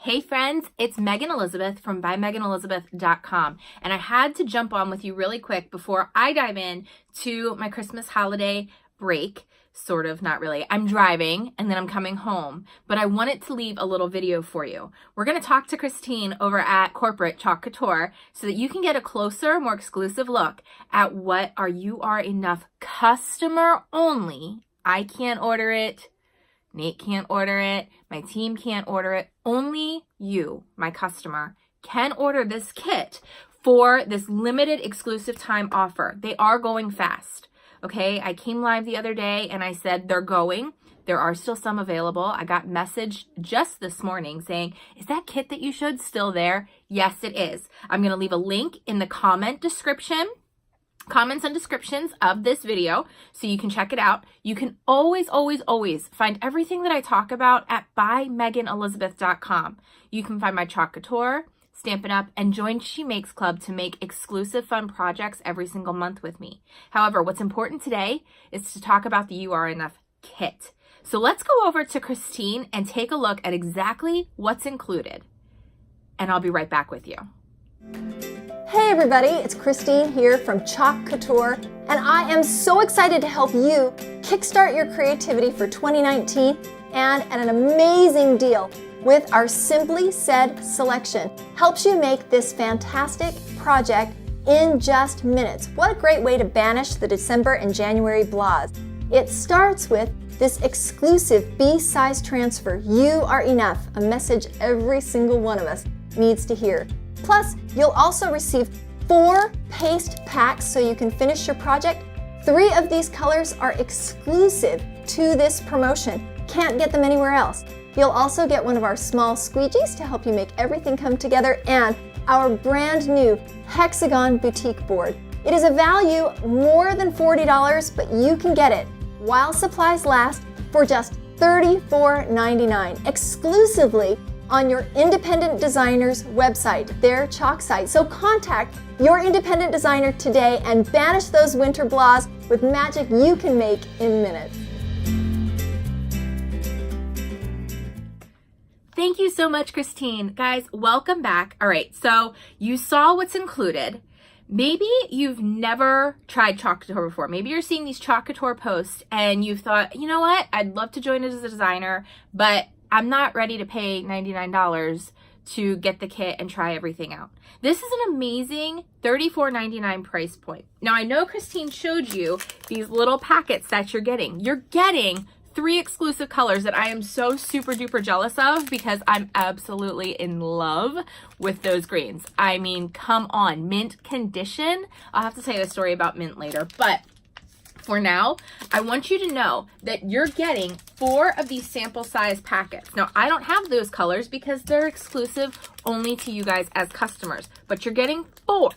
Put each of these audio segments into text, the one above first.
Hey friends, it's Megan Elizabeth from BuyMeganElizabeth.com, and I had to jump on with you really quick before I dive in to my Christmas holiday break. Sort of, not really. I'm driving and then I'm coming home, but I wanted to leave a little video for you. We're going to talk to Christine over at corporate Chalk Couture so that you can get a closer, more exclusive look at what our You Are Enough customer only. I can't order it. Nate can't order it. My team can't order it. Only you, my customer, can order this kit for this limited exclusive time offer. They are going fast. Okay, I came live the other day and I said they're going. There are still some available. I got message just this morning saying, is that kit that you showed still there? Yes, it is. I'm going to leave a link in the comments and descriptions of this video so you can check it out. You can always find everything that I talk about at BuyMeganElizabeth.com. You can find my Chalk Couture, Stampin Up, and join She Makes Club to make exclusive fun projects every single month with me. However, what's important today is to talk about the You Are Enough kit. So let's go over to Christine and take a look at exactly what's included. And I'll be right back with you. Hey everybody, it's Christine here from Chalk Couture, and I am so excited to help you kickstart your creativity for 2019 and at an amazing deal with our Simply Said selection. Helps you make this fantastic project in just minutes. What a great way to banish the December and January blahs. It starts with this exclusive B-size transfer, You Are Enough, a message every single one of us needs to hear. Plus, you'll also receive 4 paste packs so you can finish your project. 3 of these colors are exclusive to this promotion. Can't get them anywhere else. You'll also get one of our small squeegees to help you make everything come together, and our brand new hexagon boutique board. It is a value more than $40, but you can get it while supplies last for just $34.99 exclusively on your independent designer's website, their Chalk site. So contact your independent designer today and banish those winter blahs with magic you can make in minutes. Thank you so much, Christine. Guys, welcome back. All right, so you saw what's included. Maybe you've never tried Chalk Couture before. Maybe you're seeing these Chalk Couture posts and you thought, you know what, I'd love to join as a designer, but I'm not ready to pay $99 to get the kit and try everything out. This is an amazing $34.99 price point. Now, I know Christine showed you these little packets that you're getting. You're getting 3 exclusive colors that I am so super duper jealous of because I'm absolutely in love with those greens. I mean, come on, mint condition. I'll have to tell you a story about mint later, but for now, I want you to know that you're getting 4 of these sample size packets. Now, I don't have those colors because they're exclusive only to you guys as customers, but you're getting 4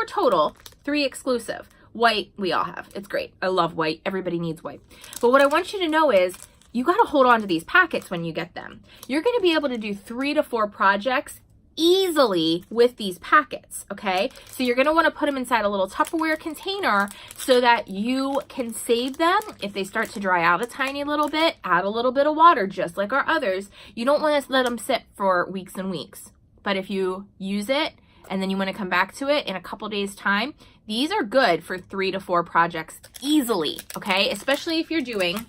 total, 3 exclusive. White, we all have. It's great. I love white. Everybody needs white. But what I want you to know is you got to hold on to these packets when you get them. You're going to be able to do 3 to 4 projects easily with these packets, okay? So you're gonna wanna put them inside a little Tupperware container so that you can save them. If they start to dry out a tiny little bit, add a little bit of water, just like our others. You don't wanna let them sit for weeks and weeks. But if you use it and then you wanna come back to it in a couple days time, these are good for 3 to 4 projects easily, okay? Especially if you're doing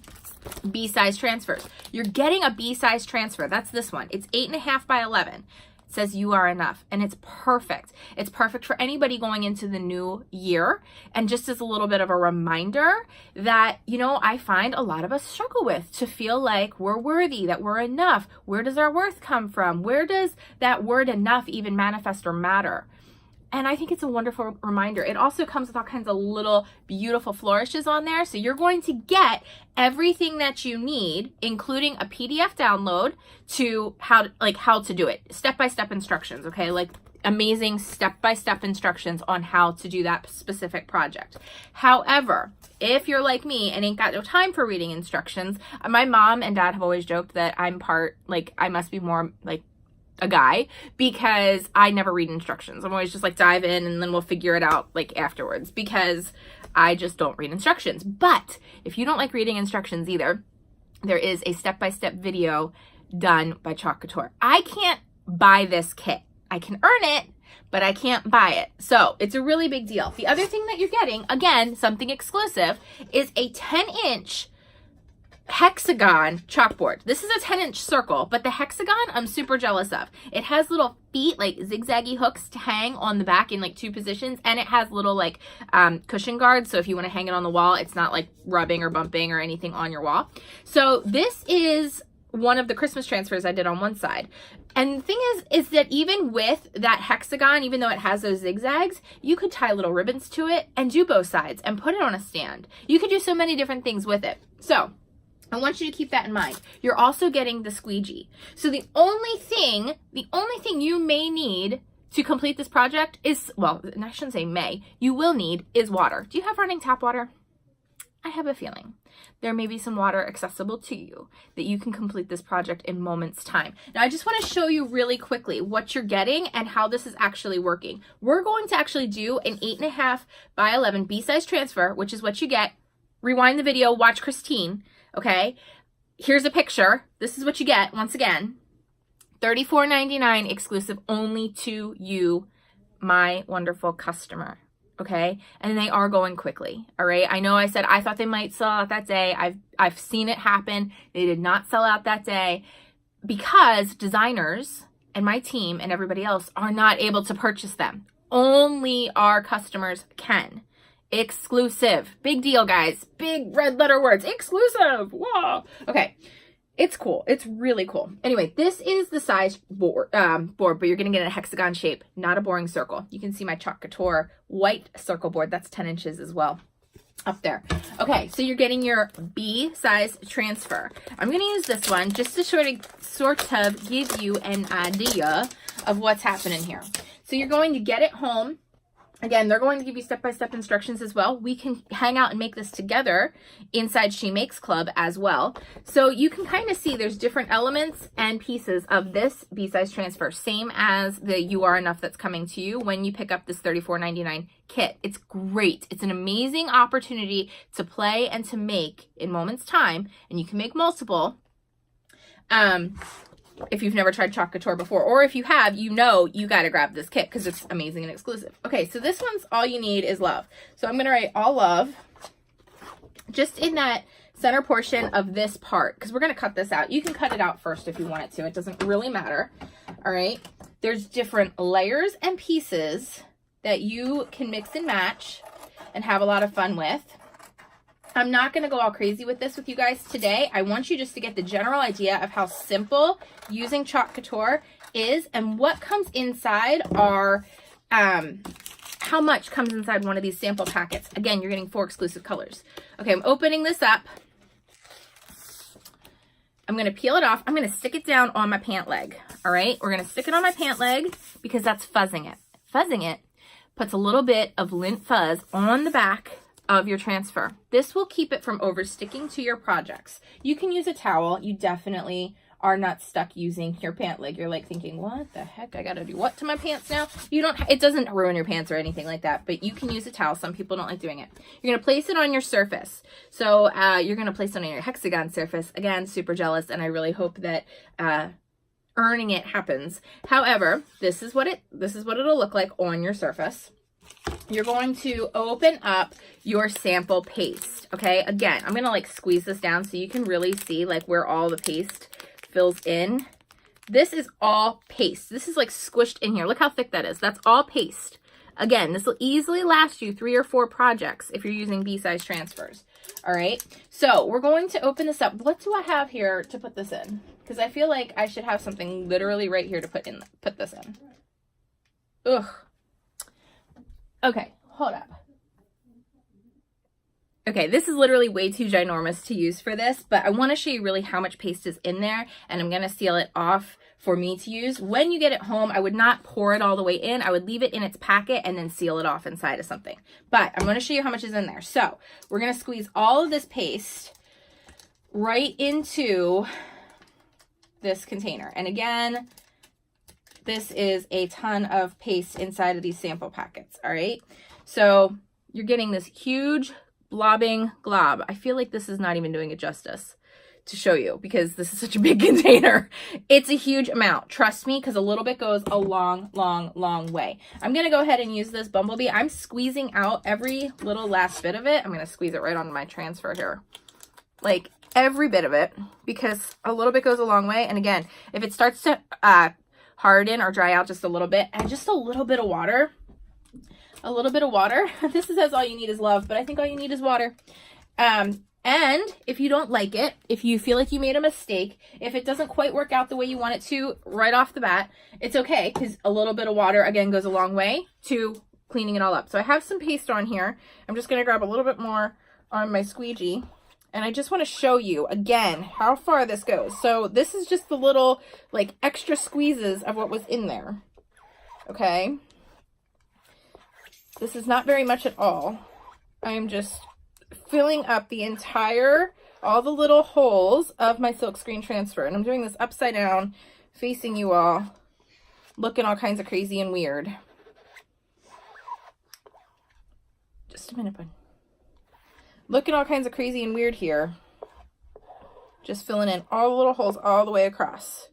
B-size transfers. You're getting a B-size transfer, that's this one. It's 8.5 by 11. Says You Are Enough, and it's perfect. It's perfect for anybody going into the new year. And just as a little bit of a reminder that, you know, I find a lot of us struggle with to feel like we're worthy, that we're enough. Where does our worth come from? Where does that word enough even manifest or matter? And I think it's a wonderful reminder. It also comes with all kinds of little beautiful flourishes on there. So you're going to get everything that you need, including a PDF download to how to do it. Step-by-step instructions, okay? Like amazing step-by-step instructions on how to do that specific project. However, if you're like me and ain't got no time for reading instructions, my mom and dad have always joked that I must be more like a guy because I never read instructions. I'm always just like dive in and then we'll figure it out like afterwards because I just don't read instructions. But if you don't like reading instructions either, there is a step-by-step video done by Chalk Couture. I can't buy this kit. I can earn it, but I can't buy it. So it's a really big deal. The other thing that you're getting, again, something exclusive, is a 10-inch hexagon chalkboard. This is a 10-inch circle, but the hexagon I'm super jealous of. It has little feet, like zigzaggy hooks to hang on the back in like 2 positions, and it has little like cushion guards, so if you want to hang it on the wall, it's not like rubbing or bumping or anything on your wall. So this is one of the Christmas transfers I did on one side. And the thing is that even with that hexagon, even though it has those zigzags, you could tie little ribbons to it and do both sides and put it on a stand. You could do so many different things with it. So I want you to keep that in mind. You're also getting the squeegee. So the only thing you may need to complete this project is, well, I shouldn't say may, you will need is water. Do you have running tap water? I have a feeling there may be some water accessible to you that you can complete this project in moments time. Now, I just want to show you really quickly what you're getting and how this is actually working. We're going to actually do an 8.5 by 11 B-size transfer, which is what you get. Rewind the video, watch Christine. Okay, here's a picture. This is what you get once again. $34.99 exclusive only to you, my wonderful customer. Okay, and they are going quickly. All right, I know I said I thought they might sell out that day. I've seen it happen. They did not sell out that day because designers and my team and everybody else are not able to purchase them. Only our customers can. Exclusive. Big deal, guys. Big red letter words. Exclusive. Whoa. Okay. It's cool. It's really cool. Anyway, this is the size board, but you're going to get a hexagon shape, not a boring circle. You can see my Chalk Couture white circle board. That's 10 inches as well up there. Okay, so you're getting your B size transfer. I'm going to use this one just to sort of give you an idea of what's happening here. So you're going to get it home. Again, they're going to give you step-by-step instructions as well. We can hang out and make this together inside She Makes Club as well. So you can kind of see there's different elements and pieces of this B-size transfer, same as the You Are Enough that's coming to you when you pick up this $34.99 kit. It's great. It's an amazing opportunity to play and to make in moments time, and you can make multiple. If you've never tried Chalk Couture before, or if you have, you know you got to grab this kit because it's amazing and exclusive. Okay, so this one's all you need is love. So I'm going to write all love just in that center portion of this part because we're going to cut this out. You can cut it out first if you want it to. It doesn't really matter. All right. There's different layers and pieces that you can mix and match and have a lot of fun with. I'm not going to go all crazy with this with you guys today. I want you just to get the general idea of how simple using Chalk Couture is and what comes inside are, how much comes inside one of these sample packets. Again, you're getting 4 exclusive colors. Okay, I'm opening this up. I'm going to peel it off. I'm going to stick it down on my pant leg. All right, we're going to stick it on my pant leg because that's fuzzing it. Fuzzing it puts a little bit of lint fuzz on the back of your transfer. This will keep it from over sticking to your projects. You can use a towel. You definitely are not stuck using your pant leg. You're like thinking, what the heck? I gotta do what to my pants now? You don't, it doesn't ruin your pants or anything like that, but you can use a towel. Some people don't like doing it. You're gonna place it on your surface. So you're gonna place it on your hexagon surface. Again, super jealous, and I really hope that earning it happens. However, this is what it'll look like on your surface. You're going to open up your sample paste, okay? Again, I'm gonna like squeeze this down so you can really see like where all the paste fills in. This is all paste. This is like squished in here. Look how thick that is. That's all paste. Again, this will easily last you 3 or 4 projects if you're using B-size transfers, all right? So we're going to open this up. What do I have here to put this in? Because I feel like I should have something literally right here to put this in. Ugh. Okay, hold up. Okay, this is literally way too ginormous to use for this, but I want to show you really how much paste is in there, and I'm going to seal it off for me to use. When you get it home, I would not pour it all the way in. I would leave it in its packet and then seal it off inside of something. But I'm going to show you how much is in there. So we're going to squeeze all of this paste right into this container. And again, this is a ton of paste inside of these sample packets, all right? So you're getting this huge blobbing glob. I feel like this is not even doing it justice to show you because this is such a big container. It's a huge amount. Trust me, because a little bit goes a long, long, long way. I'm going to go ahead and use this Bumblebee. I'm squeezing out every little last bit of it. I'm going to squeeze it right onto my transfer here. Like every bit of it, because a little bit goes a long way. And again, if it starts to harden or dry out just a little bit, and just a little bit of water. A little bit of water. This says all you need is love, but I think all you need is water. And if you don't like it, if you feel like you made a mistake, if it doesn't quite work out the way you want it to right off the bat, it's okay, because a little bit of water, again, goes a long way to cleaning it all up. So I have some paste on here. I'm just going to grab a little bit more on my squeegee. And I just want to show you, again, how far this goes. So this is just the little, like, extra squeezes of what was in there. Okay? This is not very much at all. I am just filling up the entire, all the little holes of my silkscreen transfer. And I'm doing this upside down, facing you all, looking all kinds of crazy and weird. Just a minute, bud. Looking all kinds of crazy and weird here. Just filling in all the little holes all the way across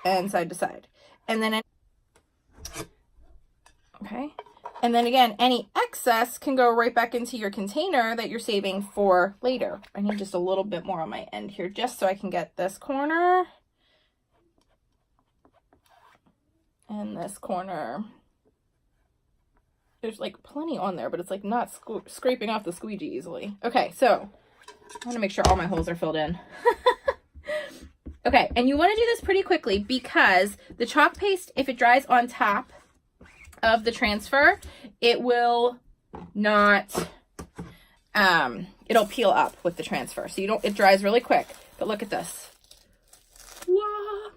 and side to side. And then, okay. And then again, any excess can go right back into your container that you're saving for later. I need just a little bit more on my end here, just so I can get this corner and this corner. There's like plenty on there, but it's like not scraping off the squeegee easily. Okay, so I want to make sure all my holes are filled in. Okay, and you want to do this pretty quickly because the chalk paste, if it dries on top of the transfer, it will not, it'll peel up with the transfer. So it dries really quick. But look at this. Wow.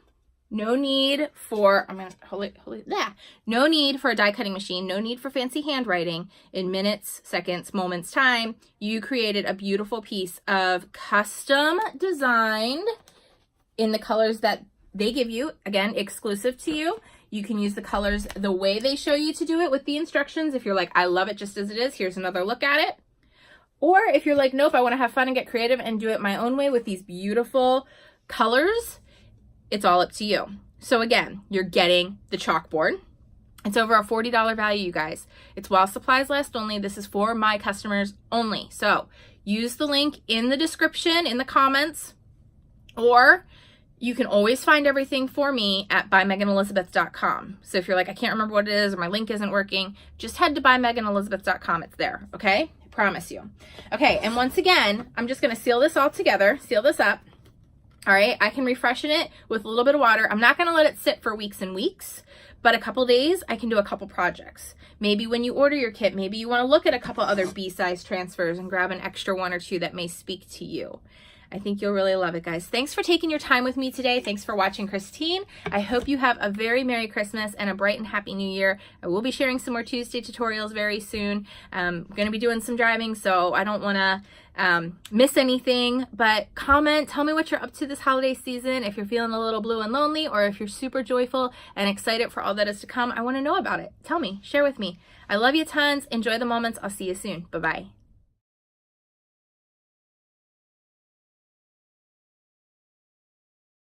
No need for, I'm going to hold it, yeah. No need for a die cutting machine. No need for fancy handwriting. In minutes, seconds, moments time, you created a beautiful piece of custom designed in the colors that they give you. Again, exclusive to you. You can use the colors the way they show you to do it with the instructions. If you're like, I love it just as it is, here's another look at it. Or if you're like, nope, I want to have fun and get creative and do it my own way with these beautiful colors, it's all up to you. So again, you're getting the chalkboard. It's over a $40 value, you guys. It's while supplies last only. This is for my customers only. So use the link in the description, in the comments, or you can always find everything for me at buymeganelizabeth.com. So if you're like, I can't remember what it is or my link isn't working, just head to buymeganelizabeth.com. It's there, okay? I promise you. Okay, and once again, I'm just going to seal this all together, seal this up. All right, I can refreshen it with a little bit of water. I'm not going to let it sit for weeks and weeks, but a couple days, I can do a couple projects. Maybe when you order your kit, maybe you want to look at a couple other B-size transfers and grab an extra one or two that may speak to you. I think you'll really love it, guys. Thanks for taking your time with me today. Thanks for watching Christine. I hope you have a very Merry Christmas and a bright and happy New Year. I will be sharing some more Tuesday tutorials very soon. I'm going to be doing some driving, so I don't want to miss anything, but comment, tell me what you're up to this holiday season. If you're feeling a little blue and lonely, or if you're super joyful and excited for all that is to come, I want to know about it. Tell me, share with me. I love you tons. Enjoy the moments. I'll see you soon. Bye-bye.